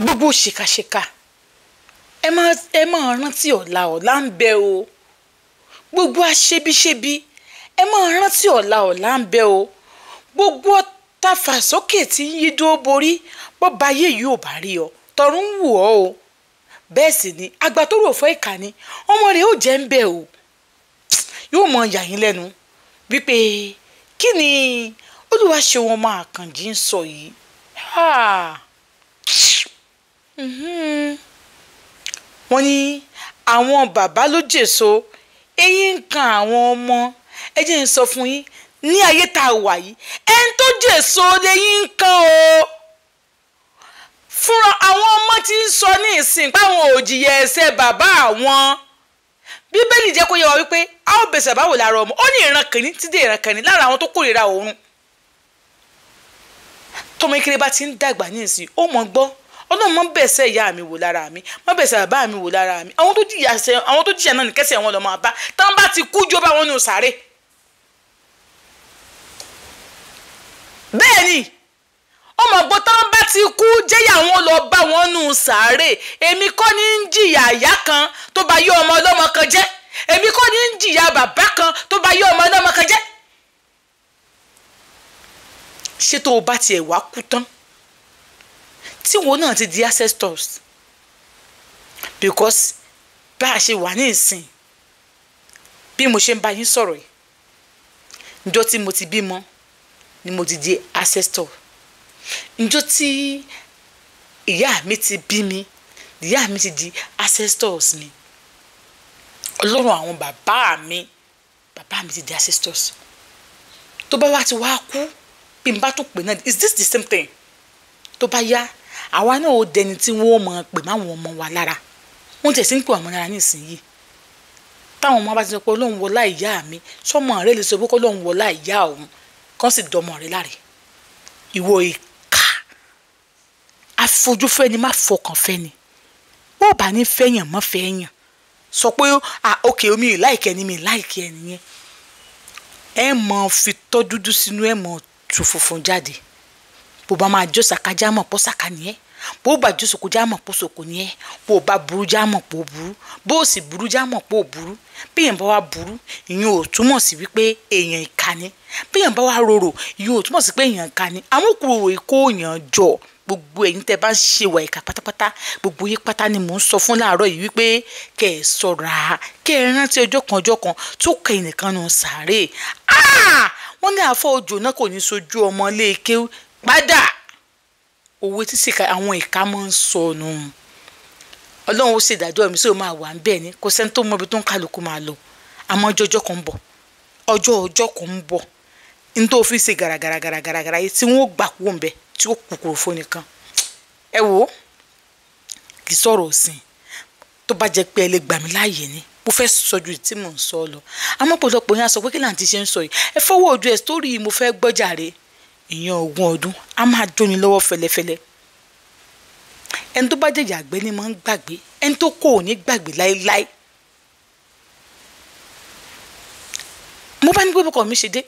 gbogbo ṣìkàṣìkà ẹ máa rántí ọ̀la ń bẹ o. Gbogbo aṣebiṣebi ẹ máa rántí ọ̀la ń bẹ o. Gbogbo tafàsókè tí ń yídó borí bọ́ba ayé yìí ò bá rí ọ tọ̀run wù ọ́ o. Bẹ́ẹ̀ sì ni àgbà tó rò fọ́ ìkà ni ọmọ rẹ̀ ó jẹ́ ń bẹ o. Yóò mọ yà yín lẹ́nu wípé kí ni Olúwaṣeun ọmọ Àkànjí ń sọ yìí. Wọ́n ní àwọn bàbá ló jèso eyín ń kan àwọn ọmọ. Ẹ jẹ́ n sọ fún yín ní ayé tá a wà yìí ẹni tó jèso lẹ́yìn ń kan o. Fúnra àwọn ọmọ tí ń sọ ní ìsìn páwọn ò jìyà ẹ̀ṣẹ̀ bàbá àwọn. Bíbélì jẹ́ kó yé wa wípé a ó bẹ̀sẹ̀ báwo lára ọmọ. Ó ní ìran kìíní títí ìran kìíní lára àwọn tó kórìíra òun. Tọmọ ìkéré bá ti ń dàgbà ní ìsìn ó mọ̀ gbọ́ Ọlọ́run mọ́ bẹ̀sẹ̀ ìyá mi wò lára mi mọ́ bẹ̀sẹ̀ bàbá mi wò lára mi. Àwọn tó jìyà náà ní kẹsẹ̀ wọn lọ máa bá tán bá ti kú jó bá wọn nù sáré. Bẹ́ẹ̀ ni ọmọ gbọ́ tán bá ti kú jẹ́yà wọn lọ bá wọn nù sáré. Èmi kọ́ ní ń jìyà ìyá kan tó bá yọ ọmọ ọlọ́mọ kan jẹ́. Èmi kọ́ ní ń jìyà bàbá kan tó bá yọ ọmọ ọlọ́mọ kan jẹ́. Ṣé tó o bá tiẹ̀ wá kú tán tí wọn náà ti di ancestors because bá a ṣe wà ní ìsìn bí mo ṣe ń bá yín sọ̀rọ̀ yìí njọ́ tí mo ti bímọ ni mo ti di ancestor. Njọ́ tí ìyá mi ti bí mi ìyá mi ti di ancestors mi. Ọlọ́run àwọn bàbá mi ti di ancestors. Tó bá wá ti wá kú bí n bá tún pè náà is this the same thing? Tó bá yá àwa náà ó dẹni tí wọ́n mọ̀ pé máwọn ọmọ wa lára wọ́n tẹ̀sí ń pè ọmọ lára nísìnyí. Táwọn ọmọ bá ti sọ pé Ọlọ́run wọlá ìyá mi sọmọ rẹ lè sọ pé Ọlọ́run wọlá ìyá òun kàn sì dọmọ rẹ láre. Ìwọ ìkà afojúfẹ́ni má fọkàn fẹ́ni bó bá ní fẹ́yàn mọ́ fẹ́yàn sọ pé ok omi ìláìkẹ́ ni mi ìláìkẹ́ ẹni yẹn. Ẹ mọ̀ fi tọ́ dúdú sínú ẹ mọ̀ tu funfun jáde. Bó bá máa jó sàká já mọ̀ pọ́ sàká nìyẹn. Bó bá jó sòkò já mọ̀ pọ́ sòkò nìyẹn. Bó bá burú já mọ̀ pọ́ burú. Bó sì burú já mọ̀ pọ́ burú. Bí èèyàn bá wá burú ìyẹn ò túmọ̀ sí wípé èèyàn ìkà ni. Bí èèyàn bá wá rorò ìyẹn ò túmọ̀ sí pé èèyàn ìkà ni. Àwọn òkúròrò ìkó èèyàn jọ gbogbo ẹ̀yin tẹ́ bá ń ṣe wà ìkà pátápátá gbogbo yín pátá ni mò ń sọ fún láàárọ̀ yìí wípé kẹ́ ẹ ṣọ́ra kẹ́ ẹ rántí ọjọ́ kan tó kẹ́yìn nìkan nù sàárè. Wọ́n ní àfọ òjò náà kò ní sojú ọmọ léèké padà. Òwe tí sìkà àwọn ìka máa ń sọnù. Ọlọ́run ó sì dájọ́ mi sí o máa wà ń bẹ́ẹ̀ ni kò sẹ́ni tó mọ ibi tó ń kálukú máa lọ. Àmọ́ ọjọ́ kan ń bọ̀ ọjọ́ kan ń bọ̀ ní tó fi ṣe gàràgàrà yìí tí wọ́n gbà kú òǹbẹ tí ó kúkúrò fún nìkan. Ẹ wò ó kì í sọ̀rọ̀ òsìn tó bá jẹ́ pé ẹ lè gbà mí láàyè ni mo fẹ́ sọ ju tí mò ń sọ lọ. Àmọ́ pọ̀lọpọ̀ yẹn á sọ pé kí láǹtí ṣe ń sọ yìí ẹ fọwọ́ ojú ẹ̀ sórí mo fẹ́ gbọ́jàre ìyẹn 20 ọdún a máa jóni lọ́wọ́ fẹlẹ́fẹlẹ́. Ẹni tó bá jẹ́ ìyàgbẹ́ ni máa ń gbàgbé ẹni tó kò ní gbàgbé láéláé. Mo bá ní pé bọ́kọ̀ mi ṣe dé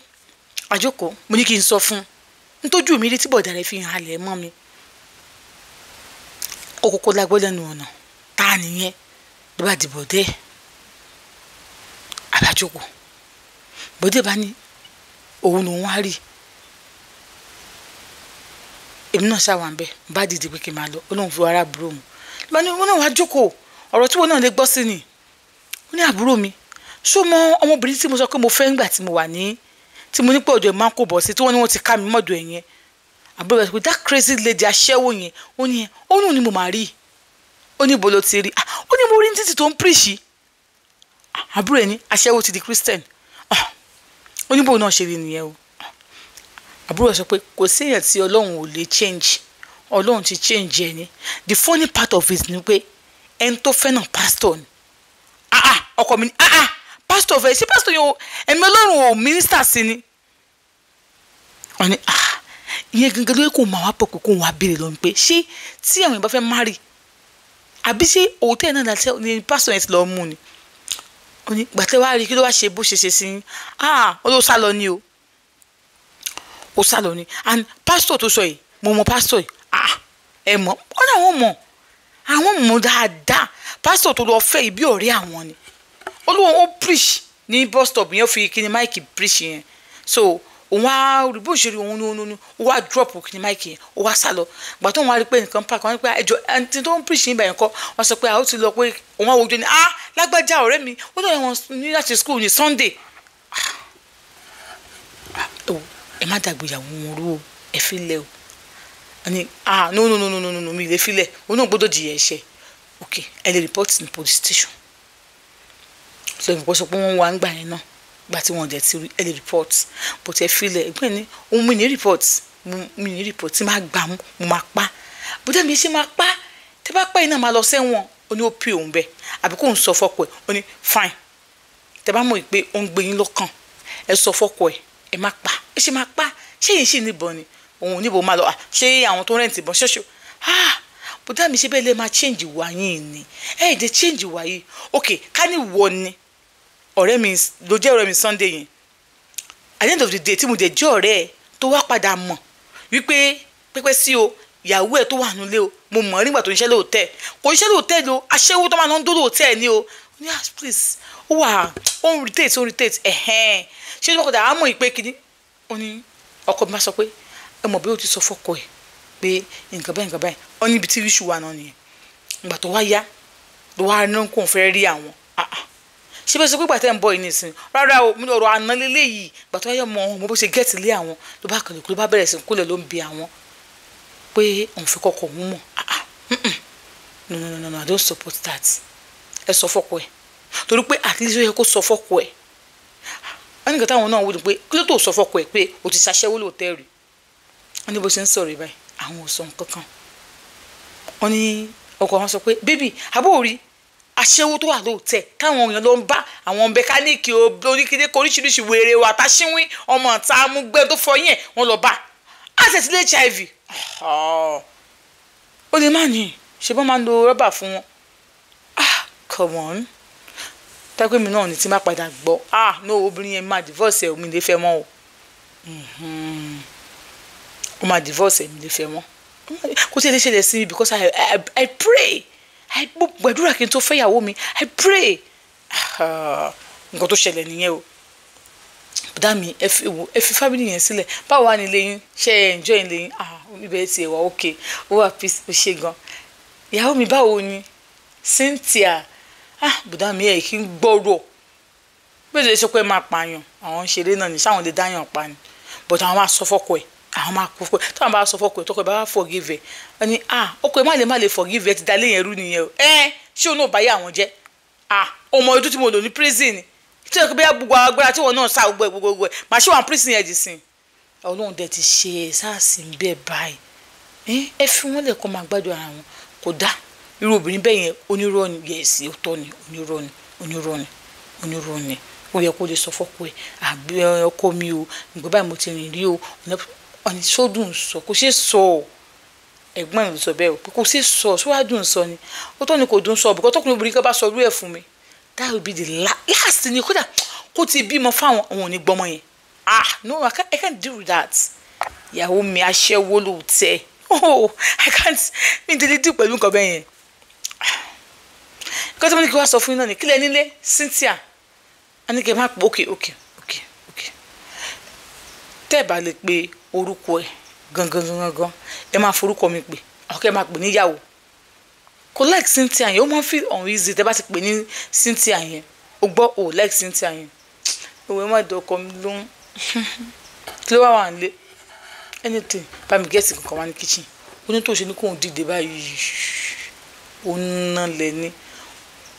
àjókòó mo ní kí n sọ fún un nítójú mi rí tí bọ̀dà rẹ̀ fi hàn halẹ̀ mọ́ mi. Òkòkò lágbó lẹ́nu ọ̀nà tá nìyẹn ló bá di bọ̀dẹ́ àbájókòó. Bọ̀dẹ́ bá ní òun lòun wá rí èmi náà ṣàwà ń bẹ bá dìde pé kí n máa lọ Ọlọ́run fi ara àbúrò mu lọ ní wọn náà wá jókòó ọ̀rọ̀ tí wọn náà lè gbọ́ sí ni. Ó ní àbúrò mi ṣó mọ ọmọbìnrin tí mo sọ pé mo fẹ́ ńgbà tí mo wà ní tí mo ní pé ọ̀dọ̀ ẹ̀ máa ń kó bọ̀ sí tí wọ́n ní wọ́n ti ká mi mọ́dọ̀ ẹ̀ yẹn. Àbúrò rẹ̀ sọ pé that crazy lady aṣẹ́wó yẹn ó ní ó nù ni mo máa rí. Ó ní ibo ló ti rí ó ní mo rí ní títì tó ń píríṣì. Àbúrò ẹ̀ ní aṣẹ́wó ti di Christian. Ó ní bóun náà ṣe rí nìyẹn o. Àbúrò sọ pé kò sí èèyàn tí Ọlọ́run ò lè change Ọlọ́run ti change ẹ ni. The funny part of it ni pé ẹni tó fẹ́ náà pastor ni. Ọkọ mi ni pastor fẹ́ ṣé pastor yẹn ẹ̀mí Ọlọ́run ò minister sí ni. Wọ́n ní ìyẹn gangan lóye kò máa wá pọ̀ pé kò wá béèrè lọ́nà pé ṣé tí àwọn ìbá fẹ́ marry àbí ṣé òótẹ́ náà ni pastor yẹn ti lọ́ọ́ mú ni. Ó ní gbàtẹ́ wá rí kí ló wá ṣe bó ṣe ṣe sí olóòsà lọ ni o. Ó sá lọ ni and pastor tó sọ yìí mo mọ pastor yìí ẹ mọ̀ wọ́n náà wọ́n mọ̀ àwọn mọ̀ dáadáa pásítọ̀ tó lọ fẹ́ ibi ọ̀rẹ́ àwọn ni olúwo ó preach ní bus stop yẹn fi kíni máìkì preach yẹn so òun á rí bó ṣe rí òun ní ó wá drop kíni máìkì yẹn ó wá sá lọ gbà tó wọn á rí pé nǹkan park wọn ní pé ẹjọ ẹni tó ń preach níbẹ̀ yẹn kọ́ wọn sọ pé àwọn ti lọ pé òun á wojú ni lágbájá ọ̀rẹ́ mi ó lọ wọn ní láti school ní Sunday ẹ má dàgbé ìyàwó wọn rú o ẹ fi lẹ o ani no mi lè fi lẹ òun náà gbọ́dọ̀ jìyà ẹ̀ṣẹ̀ ok ẹ lè report ní police station so ìgbà sọ pé wọ́n wá ń gbà yẹn náà gbà tí wọ́n dẹ̀ ti rí ẹ lè report but ẹ fi lẹ ẹgbẹ́ ni òun mi ní report tí máa gbà mú mo máa pa bóde mi ṣe máa pa tẹ bá pẹ́ iná máa lọ sẹ́wọ̀n ó ní ó pè òun bẹ́ẹ̀ àbí kò ń sọ fọ́kọ ẹ̀ ó ní fine tẹ bá mọ̀ pé ó ń gbé yín lọ́kàn ẹ sọ fọ́kọ ẹ̀ ẹ má pa ẹ ṣe máa pa ṣé yìí ṣì níbọn ni òun níbo máa lọ ṣé àwọn tó rẹ́ǹtì ìbọn ṣoṣo bóde mi ṣe bẹ́ẹ̀ lè máa change wà yín ni ẹ dẹ̀ change wà yìí ok ká ní wọ ni ọ̀rẹ́ mi ló jẹ́ ọ̀rẹ́ mi Sunday yẹn at the end of the day tí mo dẹ̀ jẹ́ ọ̀rẹ́ ẹ̀ tó wá padà mọ̀ wípé pẹ́pẹ́ sí o ìyàwó ẹ̀ tó wà nílé o mo mọ̀ nígbà tó ń ṣe lóòótẹ́ kò ń ṣe lóòótẹ́ lo aṣẹ́wó tó máa ń dó lóòótẹ́ ni o ní please ó wà ó ń irritate ṣé ní ọkọ̀dà àmọ́ ìpè kìíní ó ní ọkọ mi máa sọ pé ẹ mọ̀ bí ó ti sọ fọ́kọ ẹ̀ pé nǹkan báyìí ó ní ibi tí ríṣù wà náà nìyẹn ìgbà tó wá yá ló wá ní kó ń fẹ́ rí àwọn ṣé bẹ́ẹ̀ sọ pé gbàtẹ́ ń bọ̀ yìí nìsín rárá o mo ní ọ̀rọ̀ àná lélẹ̀ yìí gbàtọ́ ayé ọmọ bó ṣe gẹ́ẹ̀tì lé àwọn ló bá kàlùkù ló bá bẹ̀rẹ̀ sí kólẹ̀ ló ń bi àwọn pé òun fi kọ́kọ́ òun mọ̀ no I don't support that ẹ sọ fọ́kọ ẹ̀ torí pé at least ó yẹ kó sọ fọ́kọ ẹ̀ wọ́n ní kẹta àwọn náà wò ní pé kí ló tó sọ fọ́kọ ẹ̀ pé o ti ṣaṣẹ́wó lóòótẹ́ rí wọ́n ní bó ṣe ń sọ̀rọ̀ báyìí àwọn ò sọ nǹkan kan wọ́n ní ọkọ wọn sọ pé bébì àbóòrí aṣẹ́wó tó wà lóòótẹ́ káwọn èèyàn ló ń bá àwọn mẹkáníìkì oníkíní oríṣiríṣi wèrè wà táṣíwín ọmọ ọ̀tá amúgbẹ́ tó fọ yẹn wọ́n lọ bá àtẹ̀sílẹ̀ HIV ó lè má ní ṣe bọ́n máa ń lo rọ́bà fún wọn come on tápẹ́ mi náà ní tí má padà gbọ́ no obìnrin yẹn máa divorce ẹ̀ mi lè fẹ́ mọ́ o ó máa divorce ẹ̀ mi lè fẹ́ mọ́ kó tí ẹ lè ṣẹlẹ̀ sí mi because I pray mo gbàdúrà kí n tó fẹ́ ìyàwó mi I pray nǹkan tó ṣẹlẹ̀ nìyẹn o bùdá mi ẹ fi family yẹn sílẹ̀ báwo wà nílé yín ṣe ẹ enjoy nílé yín ibẹ̀ ti ẹ̀ wá okay ó wà peace ó ṣe gan ìyàwó mi báwo ni Cynthia bùdá mi ẹ̀ kí n gbọ́rọ̀ bẹ́ẹ̀ lè sọ pé máa pààyàn àwọn ṣeré náà ní sáwọn lè dáyàn pa ni but àwọn máa sọ fọ́kọ ẹ̀ àwọn máa kó fún ẹ táwọn bá sọ fọ́kọ ẹ̀ tọkọ ẹ̀ bá wà forgive ẹ̀ ẹ ní ọkọ ẹ̀ má lè forgive ẹ̀ ti dalé yẹn rú nìyẹn o ṣé òun náà bá yà wọ́n jẹ́ ọmọ ọdún tí mo lò ní prison tí ẹ kò bẹ́ẹ̀ gbogbo agbára tí wọn náà sá gbogbo ẹ̀ màá ṣé wọn prison yẹn dì sí ọlọ́run dẹ̀ ti ṣe ẹ̀ sáàsì ń bẹ́ẹ̀ báyìí ẹ fi wọ́n lẹ̀ kọ́ máa gbádùn ara wọn kò dá irú obìnrin bẹ́ẹ̀ yẹn onírọ́ ni yẹ̀sì òótọ́ ni onírọ́ ni ó yẹ kó lè sọ fọ́kọ ẹ̀ àbí ọkọ mi o nígbà báyìí mo ti rìn rí o ọ̀nì sódùn sọ kò ṣeé sọ ẹ̀gbọ́n mi sọ bẹ́ẹ̀ o pé kò ṣeé sọ síwájú sọ ni ó tọ́ ni kò dùn sọ bùkọ́ tọkùnrin obìnrin kan bá sọ irú ẹ̀ fún mi that will be the last ni kódà kó ti bímọ fáwọn òun ò ní gbọmọ yẹn no I can't deal with that ìyàwó mi aṣẹ́wó ló tẹ́ I can't mi tẹ́lẹ̀ dì pẹ̀lú nǹkan bẹ́ẹ̀ yẹn nǹkan tí mo ní kí wá sọ fún yín náà ni kílẹ̀ nílé Cynthia a ní kí ẹ má pọ̀ okay tẹ́ ẹ bá lè pe orúkọ ẹ̀ gangan ẹ máa forúkọ mi pè ọkọ ẹ máa pè níyàwó kò like Cynthia yẹn ó máa feel uneasy tẹ́ bá ti pè ní Cynthia yẹn ó gbọ́ ò like Cynthia yẹn òwe má dọ̀ ọkọ mi lóhùn kí ló wà nílé anything bá mi gẹ́sì kankan wá ní kitchen onítòṣe ní kóun dìde báyìí ó ná lẹ ní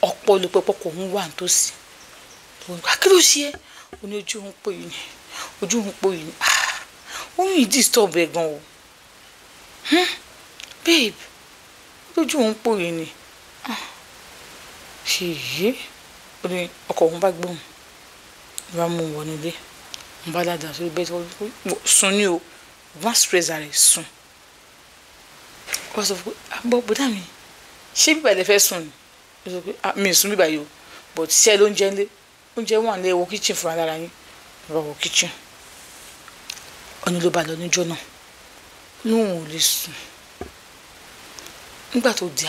ọ̀pọ̀lọpọ̀ kò ń wà nítòsí kí ló ṣe é ó ní ojú òun pò yìí ni òun yìí disturb ẹ gan o babe lójú òun pò yìí ni ṣe yìí ó ní ọkọ òun bá gbóhùn ló bá mú un wọnú ilé òun bá dáadáa sórí bẹ́ẹ̀ tó sùn ní o wọ́n stress rẹ̀ sùn wọ́n sọ pé bọ́dà mi ṣé bíbá ilẹ̀ fẹ́ sùn ni ó sọ pé mi ì sùn bíbá yìí o but ṣé ẹ ló ń jẹ ńlé oúnjẹ wọn lé wo kitchen fúnra lára yín lọ wo kitchen ọ̀nì ló bá lọ níjọ́ náà lóun ò lè sùn nígbà tó di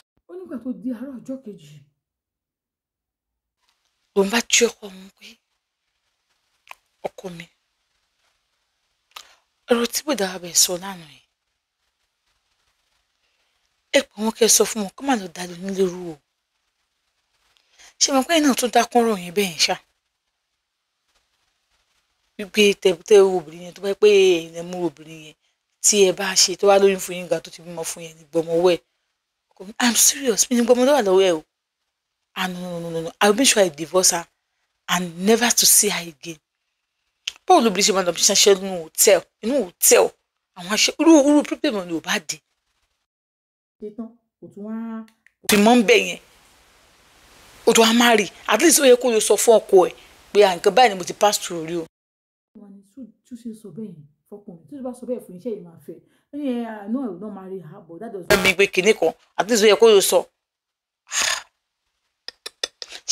àárọ̀ ọjọ́ kejì ló ń bá jí ọkọ òun pé ọkọ mi ọ̀rọ̀ tí bòdà abẹ sọ lánàá yìí ẹ pé wọn kẹ́ sọ fún wọn kó má lọ dalẹ̀ nílé rú o ṣé mo pé náà tún dákún ọ̀rọ̀ yẹn bẹ́ẹ̀ ṣá wípé tẹ obìnrin yẹn tó bá pé ẹ̀yin mú obìnrin yẹn tí ẹ bá ṣe tó wá lóyún fún yín ga tó ti bímọ fún yẹn ní gbọmọwọ ẹ I'm serious mi ní gbọmọdé wà lọ́wọ́ ẹ o and no I will make sure I divorce her and never to see her again báwo lóbìnrin ṣe máa lọ bí ṣiṣẹ́ inú hòtẹ́ẹ̀lì àwọn aṣẹ irú pípẹ́ ni ò bá dé. fi mọ́ ń bẹ̀ yẹn o tó wá má rí at least ó yẹ kó o sọ fún ọkọ ẹ pé nǹkan báyìí ni mo ti pass through rí o. wọ́n ní tún ṣe sọ bẹ́ẹ̀ fọkùnrin tí ó bá sọ bẹ́ẹ̀ fún iṣẹ́ yìí máa fẹ́ I know I will not marry her but that doesn't. mi gbé kinní kan at least ó yẹ kó o sọ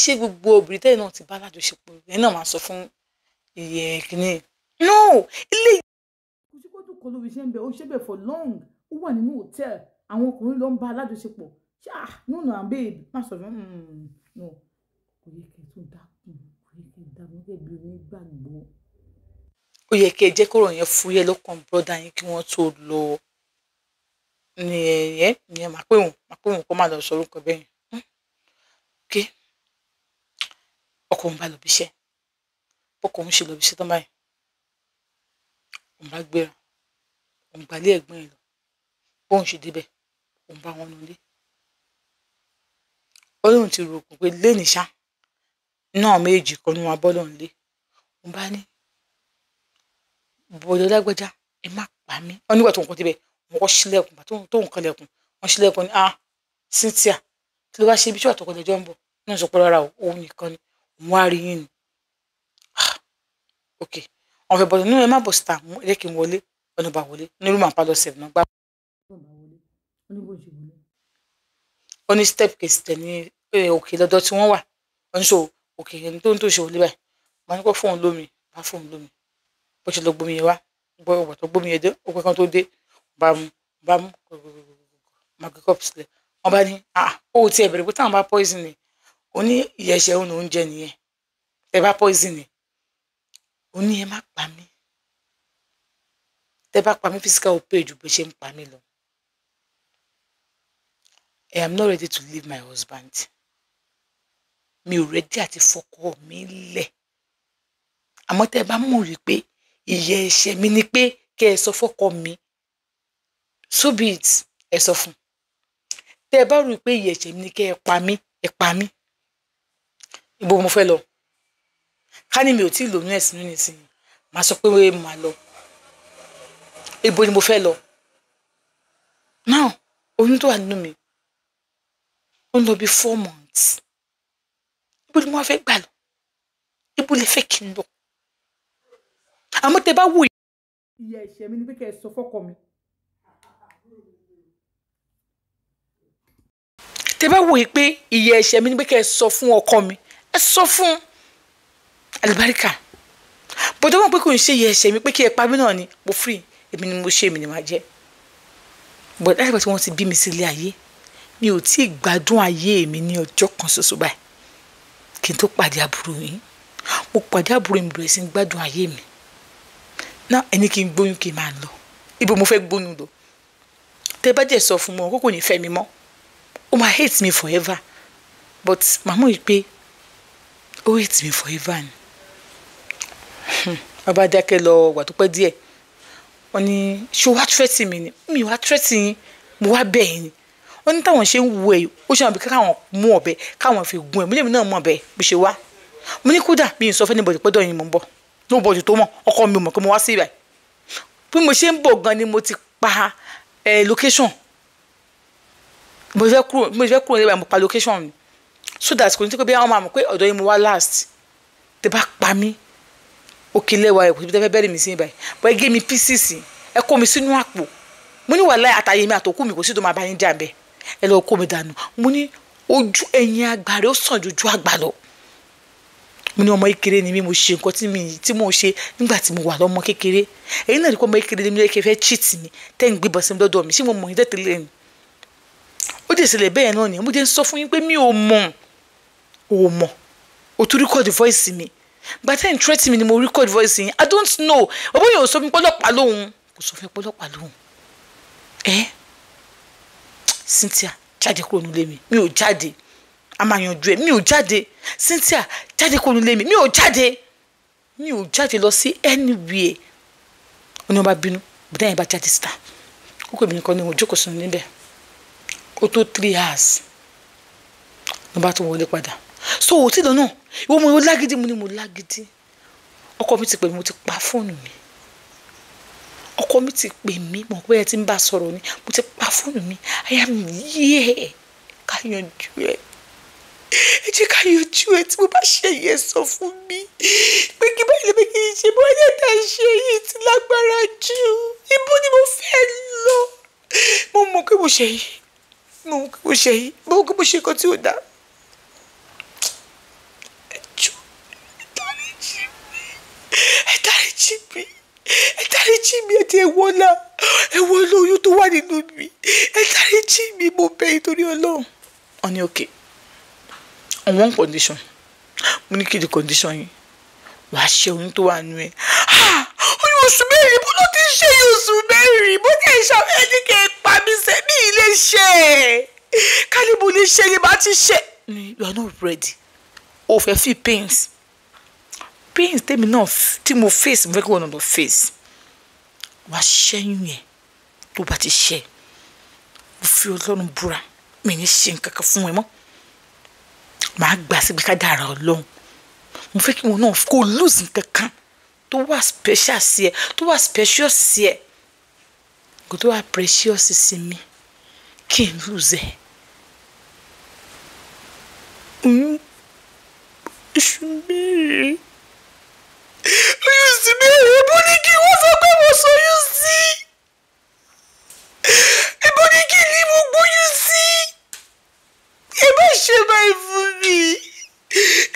ṣé gbogbo obìnrin tẹ́lẹ̀ náà ti bá alájọṣepọ̀ ẹ̀ náà máa sọ fún iye kinní no ilé. kò sí kó tún kọ lórí iṣẹ́ ń bẹ̀ ó ṣe bẹ̀ for long ó wà nínú hòtẹ́ẹ̀lì àwọn ọkùnrin ló ń bá alájọṣepọ̀ no babe má sọ fún no kò yẹ kẹ́ tó dákun kò yẹ kẹ́ dákun kẹ́ bí onígbàgbọ́. ó yẹ kẹ́ jẹ́ kọ́rọ̀ yẹn fúyẹ́ lọ́kàn brọ́dà yín kí wọ́n tó lọ ní ìyẹn máa pé òun kó má lọ sọ orúkọ bẹ́ẹ̀ yẹn ọkọ òun bá lọ bíṣẹ́ ọkọ òun ṣe lọ bíṣẹ́ tán báyìí òun bá gbéra òun gbalé ẹ̀gbọ́n ẹ̀ lọ bóun ṣe débẹ̀ òun bá wọn nulẹ̀ Ọlọ́run ti rò pé lẹ́nìí ṣá náà méjì kan ní wọn abọ́lọ̀ ńlẹ̀ òun bá ní bọ̀dọ̀ lágbájá ẹ má pa mí wọn nígbà tó ń kọ́ débẹ̀ wọn kọ́ sílẹ̀kùn tó ń kanlẹ̀kùn wọn sílẹ̀kùn ní Cynthia tí ló bá ṣe ibi tí wà tọkọ lẹ́jọ́ ń bọ̀ náà sọ pé rárá òun nìkan ni òun wá rí yín ni ok àwọn fẹ́ bọ̀dọ̀ nínú ẹ má bọ̀ síta mú ẹ jẹ́ kí n wọlé ọ̀nà bá wọlé ní rúmà pálọ̀ sẹ̀f náà gbá. ó ní step case tẹ̀ ní òkè lọ́dọ̀ tí wọ́n wà wọ́n ní so òkè ẹni tó ń tó ṣe wọlé báyìí wọ́n ní kó fóun lómi bá fóun lómi bó ṣe lọ gbómi yẹn wá gbọ́ ọ̀gbà tó gbómi yẹn dé ó pẹ́ kan tó dé bá mú magi cup sílẹ̀ wọ́n bá ní ó ti ẹ̀ bẹ̀rẹ̀ pé táwọn bá poison ni ó ní ìyá ẹ̀ṣẹ̀ òun oúnjẹ nìyẹn ẹ bá poison ni ó ní ẹ má pa mí tẹ bá pa mí physical page bó ṣe ń pa mí lọ. I am not ready to leave my husband. Mi ò ready àti fọkọ mi lẹ̀. Àmọ́ tẹ́ bá mọ̀ rí pé ìyẹ́ ẹ̀ṣẹ̀ mi ni pé kẹ́ ẹ sọ fọ́kọ mi. So be it, ẹ sọ fún. Tẹ́ bá rí pé ìyẹ́ ẹ̀ṣẹ̀ mi ni kẹ́ ẹ pa mí, ẹ pa mí. Ibo mo fẹ́ lọ. Ká ní mi ò tí ì lóyún ẹ̀sìn nínú ìsìn. Màá sọ pé wé máa lọ. Ibo ni mo fẹ́ lọ. Now, oyún tó wà nínú mi. Ó ń lọ bí 4 months. Ibo ni mo fẹ́ gbà lọ? Ibo lè fẹ́ kí n lọ? Àmọ́ tẹ́ bá wò ìyá ẹ̀ṣẹ̀ mi ni pé kẹ́ ẹ sọ fọ́kọ mi. Tẹ́ bá wò pé ìyá ẹ̀ṣẹ̀ mi ni pé kẹ́ ẹ sọ fún ọkọ mi. Ẹ sọ fún àlùbáríkà. Bọ̀dọ̀ wọn pé kò ń ṣe ìyá ẹ̀ṣẹ̀ mi pé kí ẹ pa mí náà ni mo free. Èmi ni mo ṣe èmi ni màá jẹ́. But láti ìgbà tí wọ́n ti bí mi sílé ayé mi ò tí ì gbádùn ayé mi ní ọjọ́ kan ṣoṣo báyìí kí n tó pàdé àbúrò yín mo pàdé àbúrò mi bẹ̀rẹ̀ sí ní gbádùn ayé mi náà ẹni kí n gbóyún kí n máa lọ ibo mo fẹ́ gbóyún lọ tẹ́ bá jẹ́ sọ fún mọ́ kókò ní fẹ́ mi mọ́ ó máa hate me forever but màmú yìí pé ó hate me forever ni bàbá dákẹ́ lọ wà tó pẹ́ díẹ̀ wọ́n ní ṣé wàá tírẹ́tì mi ni mi wàá tírẹ́tì yín mo wá bẹ̀ yín ni wọ́n ní táwọn ṣe ń wo ẹ̀ ó ṣe àwọn bí káwọn mú ọ̀bẹ káwọn fi gun ẹ̀ mílíọ̀nù náà mú ọ̀bẹ bó ṣe wá mo ní kódà mi ì sọ fẹ́ níbọ̀dì pẹ́dọ̀ yín mo ń bọ̀ níbọ̀dì tó mọ̀ ọkọ mi ò mọ̀ pé mo wá sí ibà bí mo ṣe ń bọ̀ gan ni mo ti pa location mo fẹ́ kúrò níbà mo pa location mi so that kò ní tí pé bí àwọn máa mọ̀ pé ọ̀dọ̀ yín mo wá last tẹ́ bá pa mí òkè lẹ́wà ẹ̀ kò tẹ́ fẹ́ bẹ́rẹ̀ mi sí ibà bọ́ ẹ gé mi pieces ẹ kó mi sínú àpò mo ní wàhálà àtàyè mi àtòkù mi kò sí tó máa bá yín jà bẹ́ẹ̀ ẹ lọ kó mi dànù mo ní ojú ẹ̀yìn àgbà rẹ̀ ó sàn ju ojú àgbà lọ mo ní ọmọ kékeré ni mi mo ṣe nǹkan tí mo ṣe nígbà tí mo wà lọ́mọ kékeré èyí náà ní kó ọmọ kékeré ni mi lè fẹ́ cheat mi tẹ́ ń gbébọn sí mi lọ́dọ̀ mi ṣé mo mọ̀ yín tẹ́tẹ́lẹ̀ ni ó bó dé ṣẹlẹ̀ bẹ́ẹ̀ náà ni mo dé ń sọ fún yín pé mi ò mọ̀ o tún record voice mi gbàtẹ́ ń threat mi ni mo record voice yín I don't know bàbá yẹn ò sọ fún pọ́lọ́pàá lóhùn kò sọ fún pọ́lọ́pàá lóhùn Cynthia jáde kúrò nílé mi ò jáde a máa yanjú ẹ mi ò jáde Cynthia jáde kúrò nílé mi ò jáde lọ sí anywhere ó ní wọ́n bá bínú bùdá yẹn bá jáde síta ó kò bí nìkan ní mo jókòó sínú níbẹ̀ ó tó 3 hours ló bá tún wọlé padà so òtí lọ náà ìwọ mo lágídí mo ní mo lágídí ọkọ mi ti pè mí mo ti pa fóònù mi ọkọ mi ti pè mí mo pé ẹ ti ń bá sọ̀rọ̀ ni mo ti pa fóònù mi àyà mi yé ká yanjú ẹ jẹ́ ká yanjú ẹ tí mo bá ṣe yẹ sọ fún mi pé kí báyìí lè kí n ṣe bó ẹ̀yẹ tá a ṣe yìí ti lágbára jù ibo ni mo fẹ́ lọ mo mọ̀ pé mo ṣe yìí mo mọ̀ pé mo ṣe nǹkan tí ò dáa. ẹ dáríjì mi ẹ ti ẹwọ́ lóyún tó wà nínú mi ẹ dáríjì mi mo bẹ̀ yín torí Ọlọ́run. wọ́n ní okay on one condition mo ní kí ni condition yìí wàá ṣe oyún tó wà nínú ẹ oyún oṣù mẹ́rin bó ló ti ṣe oṣù mẹ́rin bó ti ṣàfihàn ẹni kẹ́ ẹ pa mí sẹ́mi ilé ṣe kálí mo lè ṣe ni bá ti ṣe. you are not ready o fẹ́ feel pains tèmi náà tí mo face mo fẹ́ kí wọ́n náà face wàá ṣẹ́yún yẹn tó bá ti ṣe mo fi Ọlọ́run búra mi ní ṣe nǹkan kan fún ẹ mọ́ màá gbà síbi ká dára Ọlọ́run mo fẹ́ kí wọn náà kó lose nǹkan kan tó wà special sí ẹ tó wà precious sí ẹ kò tó wà precious sí mi kí n lose ẹ. Oṣù mẹ́rin ibo ni kí wọ́n sọ pé mo sọyún sí ibo ni kí ni mo gbóyún sí ẹ bá ṣe báyìí fún mi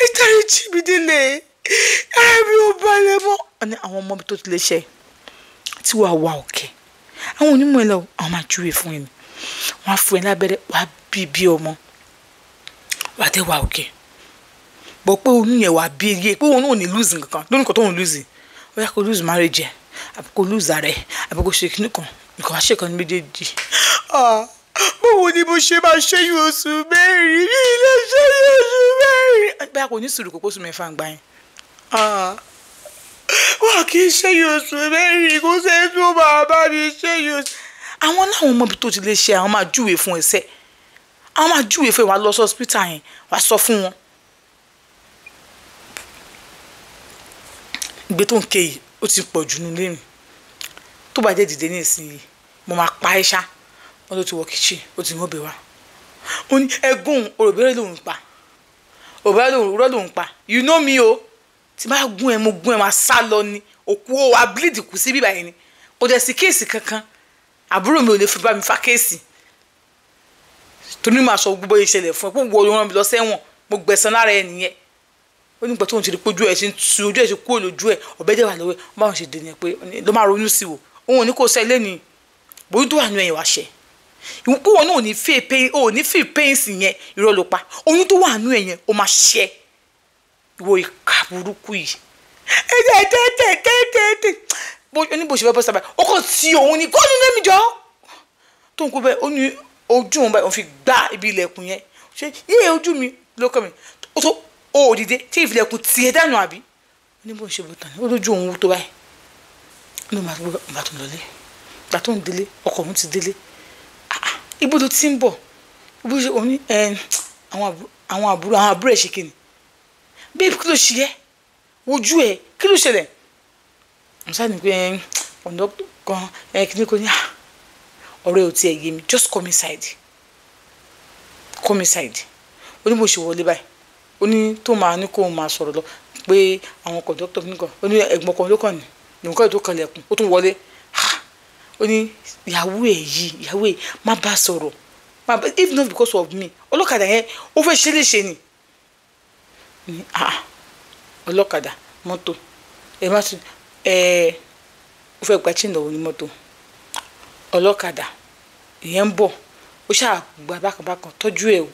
ẹ dáríjì mi délé ara mi ò balẹ̀ mọ́. ní àwọn ọmọ mi tó ti lè ṣe tí wàá wà òkè àwọn onímọ̀ ẹ̀lọ́ àwọn máa júwe fún ẹ wọ́n á fún ẹ lábẹ́rẹ́ wàá bí ọmọ wàá tẹ́ wà òkè bọ̀ pé oyún yẹn wà bí iye pé òun náà ò ní lose nǹkan lónìí kan tó ń lose ó yá kó lose marriage ẹ àbí kó lose ara ẹ àbí kó ṣe kíní kan nǹkan wá ṣe kan ní méjèèjì. báwo ni mo ṣe máa ṣẹ́yún oṣù mẹ́rin bí ilé ṣẹ́yún oṣù mẹ́rin. báyà kò ní sùúrù kó pósù mẹ́fà ń gbà yẹn. wà kí n ṣẹ́yún oṣù mẹ́rin kó ṣe tó máa bá mi ṣẹ́yún oṣù. àwọn náà ọmọ ibi tó ti lè ṣe àwọn máa júwe fún ẹsẹ̀ àwọn máa júwe fún ẹ wàá lọ sí hospital yẹn wàá sọ fún wọn. ìgbé tó ń ké yìí ó ti pọ̀ jù nílé mi tó bá jẹ́ dìde ní ìsinyìí mo máa pa ẹ́ ṣá wọn ló ti wọ kíchìn ó ti wọ́n bẹ̀ wá ó ní ẹgún òròbẹ́rẹ́ lòun pa òròbẹ́rẹ́ lòun pa you know me o tí bá gún ẹ mo gún ẹ máa sá lọ ni òkú o wa bleed kù sí bíbá yẹn ni kò dẹ̀ sí kéèsì kankan àbúrò mi ò lè fi bá mi fa kéèsì torí màá sọ gbogbo ìṣẹ̀lẹ̀ fún ẹ pé wo rán mi lọ sẹ́wọ̀n mo gbẹ̀san lára ẹ nìyẹn ó ní pẹ̀tọ́ òun ti rí pé ojú ẹ̀ ṣe ń tu ojú ẹ̀ ṣe kúrò lójú ẹ̀ ọ̀bẹ dẹ̀ wà lọ́wọ́ ẹ̀ báwọn ṣe dè ní ẹ pé ló máa ronú sí o òun ò ní kó sẹ́ lẹ́nu bóyú tó wà nínú ẹ̀yìn wá ṣẹ ìwúkú wọn náà ò ní feel pains yẹn irọ́ ló pa oyún tó wà nínú ẹ̀yìn ó máa ṣẹ ìwọ ìka burúkú yìí tẹ́tẹ́tẹ́tẹ́tẹ́ ní bó ṣe fẹ́ bọ́ sábà ó kàn sí òun ní kó ní lẹ́mí jọ tó ń kó bẹ́ẹ̀ ó ní ojú òun báyìí òun fi gbá ibi ilẹ̀kùn yẹn ṣe yíyẹ ojú mi lókàn mi ó tó ó dìde tí ìfilẹ̀kùn tiẹ̀ dànù àbí ní bó ṣe bó tán ó lójú òun tó báyìí ní màá tó lọlé gbà tó ń délé ọkọ mi ti délé ibo ló ti ń bọ̀ ibo ṣe òun ní àwọn àbúrò ẹ̀ ṣe kí ni bí kí ló ṣe yẹ wojú ẹ kí ló ṣẹlẹ̀ mo sáà ní pé ọ̀dọ́ kan kí ni kò ní ọ̀rẹ́ ò tiẹ̀ yé mi just come inside ó ní bó ṣe wọlé báyìí ó ní tó máa ní kó máa sọ̀rọ̀ lọ pé àwọn kọ̀dọ́tọ̀ nìkan ó ní ẹ̀gbọ́n kan ló kàn ní nǹkan tó kanlẹ̀kùn ó tún wọlé ó ní ìyàwó ẹ̀ má bá sọ̀rọ̀ if not because of me ọlọ́kadà yẹn ó fẹ́ ṣe léṣe ni ọlọ́kadà mọ́tò má tún ó fẹ́ gba chin lọ́wọ́ ní mọ́tò ọlọ́kadà ìyẹn ń bọ̀ ó ṣáà gba bákan bákan tọ́jú ẹ̀ o.